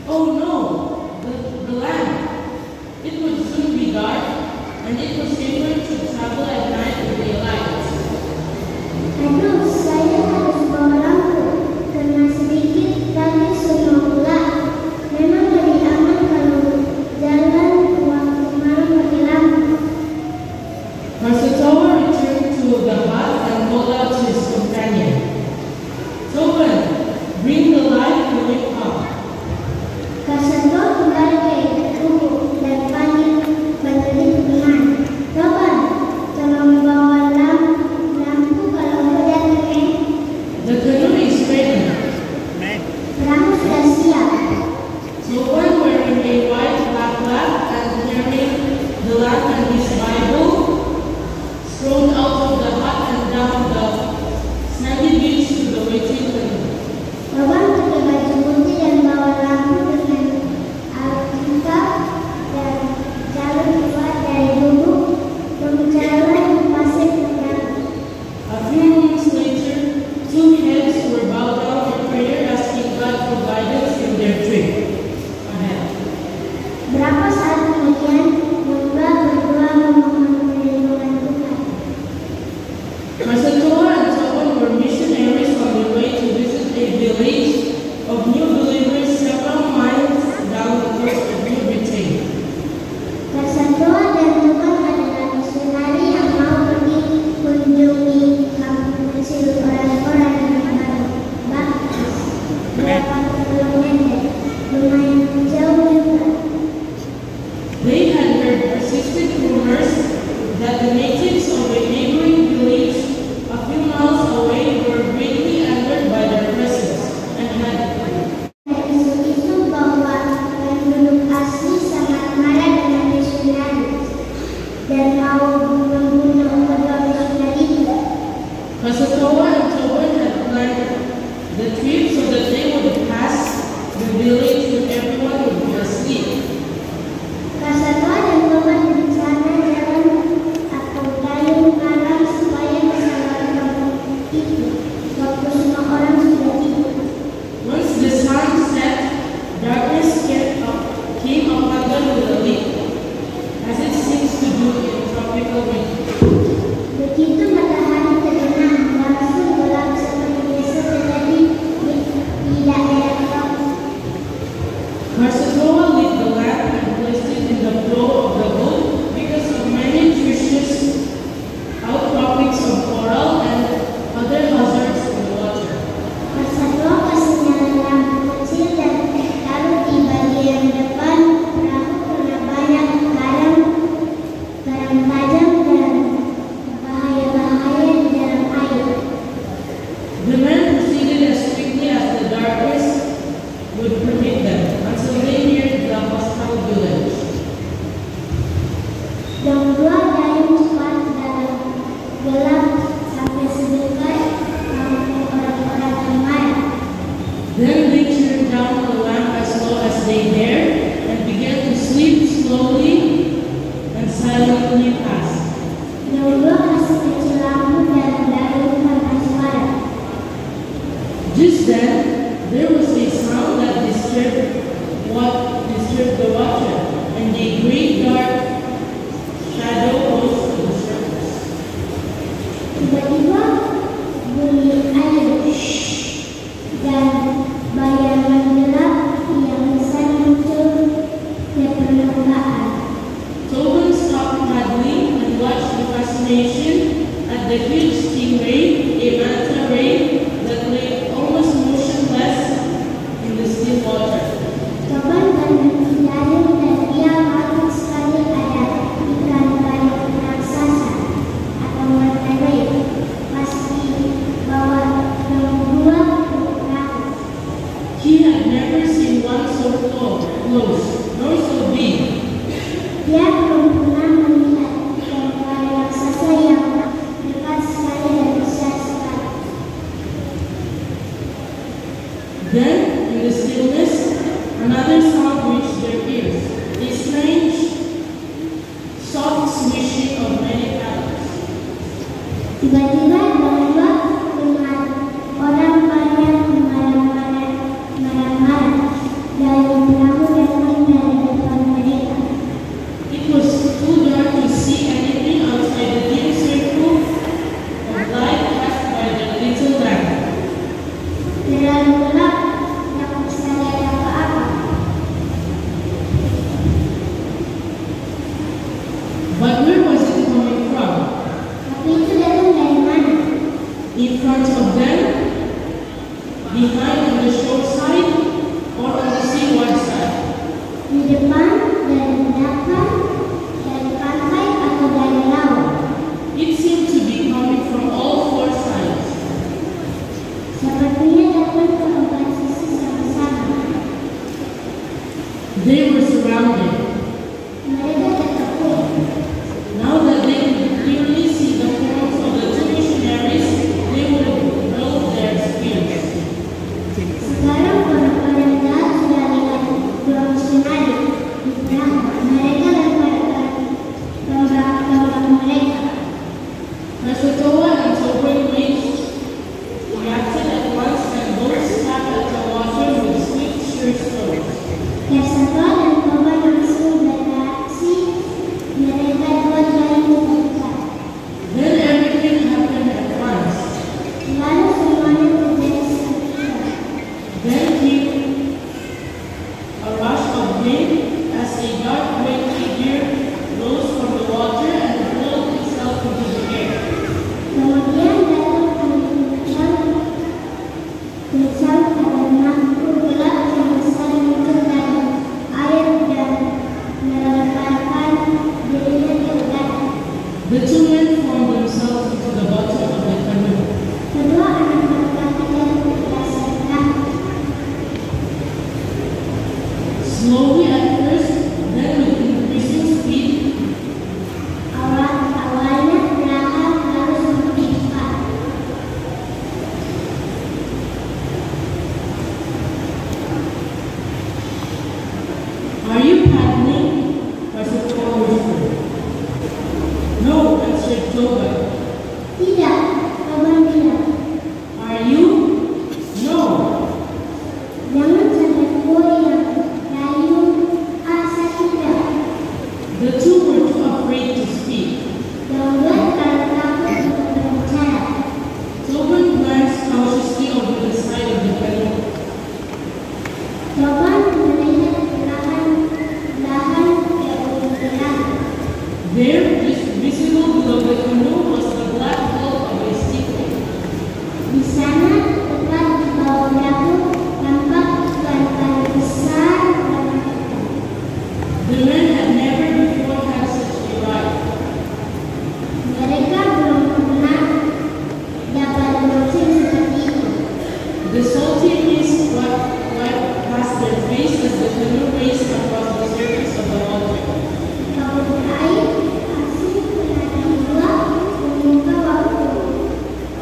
Oh no, the lamp. It would soon be dark, and it was safer to travel at night with a light. Aduh, saya harus bawa lampu, karena sedikit lagi semua gelap. Memang lebih aman kalau jalan waktu malam pakai lampu. Masatoa returned to the hut and called out to his companion, Toban, bring the light and wake up. Kasanto kembali ke gubuk dan panggil bantuin teman. Toban, tolong bawa lampu kalau kau datang ya. The canoe is ready. Perahu sudah siap. Toban, wearing a white backpack and carrying the lamp and his Bible, strolled out of the hut and down the sandy beach to the waiting canoe. Toban pakai baju putih dan bawa lampu dengan Alkitab dan jalan keluar dari gubuk berjalan ke pasir ke perahu. A few moments later, two heads were bowed down in prayer, asking God for guidance in their trip ahead. Berapa saat kemudian, Yoba berdua memohon perlindungan Tuhan. Masatoa and Toban were missionaries on their way to visit a village of new believers several miles down the coast of New Britain. Kasantoa dan Toban adalah misionari yang mau pergi kunjungi kampung kecil orang-orang yang baru baptis. Berapa kilometer, lumayan jauh juga. They had heard persistent rumors that the natives of a neighboring village a few miles away were greatly angered by their presence and had Isu-isu bahwa penduduk asli sangat marah dengan misionari dan mau membunuh kedua misionari itu. Masatoa and Toban had planned the trip so that they would pass the village when everyone would be asleep. Kasantoa dan Toban berencana jalan atau dayung malam supaya bisa lewat kampung itu waktu semua orang sudah tidur. Once the sun set, darkness came upon them with a leap, as it seems to do in tropical winter. Begitu matahari terbenam, langsung gelap seperti biasa terjadi di daerah tropis. Masatoa lit the lamp and placed it in the flow of the boat because of many treacherous outcroppings of coral and other hazards in the water. Kasantoa kasih nyala lampu kecil dan taruh di bagian depan perahu karena banyak garam tajam dan bahaya-bahaya di dalam air. The men proceeded as quickly as the darkness would permit them until they neared the hostile village. Dua dayung cepat dalam gelap sampai sedekat kampung orang-orang yang marah. Then they turned down the lamp as low as they dared and began to sleep slowly and silently fast. Dua kasih kecil lampu dan dayung tanpa suara. Just then, there was a sound that disturbed the water, and a great dark shadow rose to the surface. Tiba-tiba bunyi air dan bayangan gelap yang besar muncul ke permukaan. Toban stopped paddling and watched with fascination at the huge stingray, a manta ray that lay almost motionless in the still water. Toban dan dayung dan dia makin sekali ada ikan banyak raksasa atau manta ray pasti bawa dua perahu. He had never seen one so close, nor so big. Dia belum pernah melihat ikan pari raksasa yang dekat sekali dan besar sekali. Then, in the stillness, another sound reached their ears, a strange, soft swishing of many paddles. Tiba-tiba dua dengan orang banyak marah-marah dari They were surrounded. Mereka terkepung. Now that they could clearly see the forms of the two missionaries, they would know their spears. Sekarang orang-orang jahat sudah lihat dua misionari. Mereka lempar tombak mereka. Pastor Toa and Sobering reacted at once and both slapped at the water with swift, sure strokes. Pastor dan Toba langsung bereaksi. Mereka dua-duanya terluka. Then everything happened at once. Lalu semuanya terjadi seketika. Then came a rush of wind as a dark gray figure rose from the water and hurled itself into the air. Kemudian datang kencang karena ular yang besar muncul dari air dan melemparkan dirinya ke udara. The two men formed themselves into the bottom of the canoe. Kedua anak laki-laki yang berdasarkan Slowly at first, then with increasing speed, awalnya perlahan lalu semakin cepat. "Are you paddling?" Pastor Toa whispered. "No," answered Toba. Tidak, Abang bilang. "Are you?" "No." Jangan sampai goyang, layu, asa tidak. The two were too afraid to speak. Kedua kalau takut untuk berbicara. Toba glanced cautiously over the side of the canoe. Coba melihat perlahan-lahan ke belakang. There, visible below the canoe, was the black hull of a steamboat. Di sana, tepat di bawah perahu, tampak ikan-ikan besar warna hitam. The men had never before had such a ride. Mereka belum pernah dapat musim seperti itu. The salty mist wiped past their face as the canoe raced across the surface of the water. Kabut air, asin menada dua, membuka waktu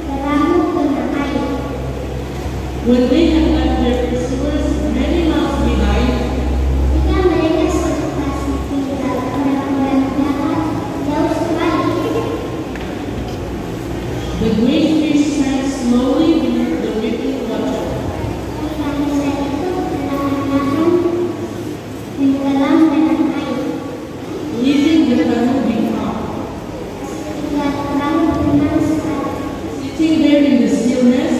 perahu kena air. When they had left their pursuers many miles behind, Ketika mereka sempat tinggal orang-orang jahat jauh sekali, the great fish sank slowly beneath the whipping water. ikan besar itu perlahan-lahan tenggelam dalam air. Leaving the canoe behind. Lihat perahu tenang sekali. Sitting there in the stillness,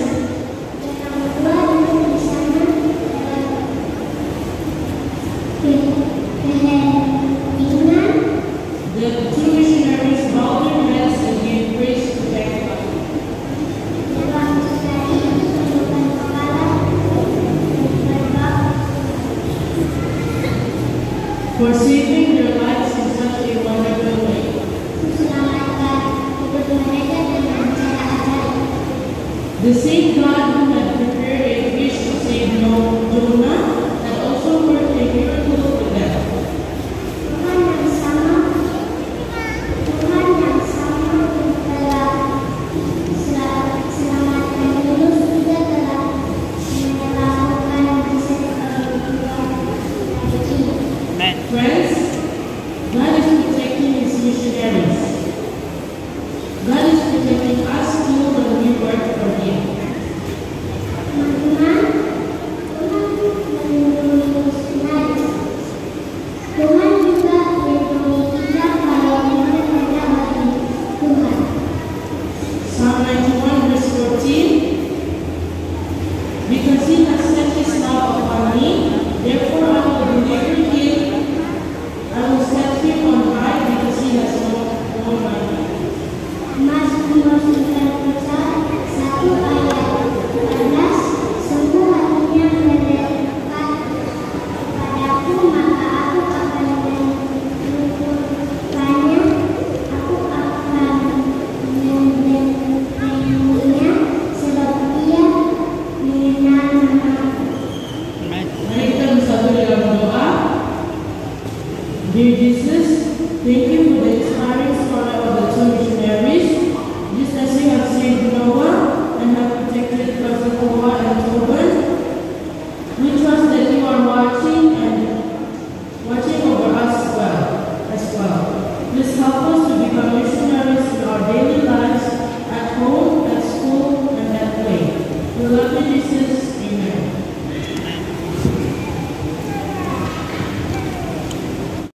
Yang berdua duduk di sana keheningan. the two missionaries bowed their heads and gave praise to thank God. Kedua misteri menundukkan kepala dan berbalik. For saving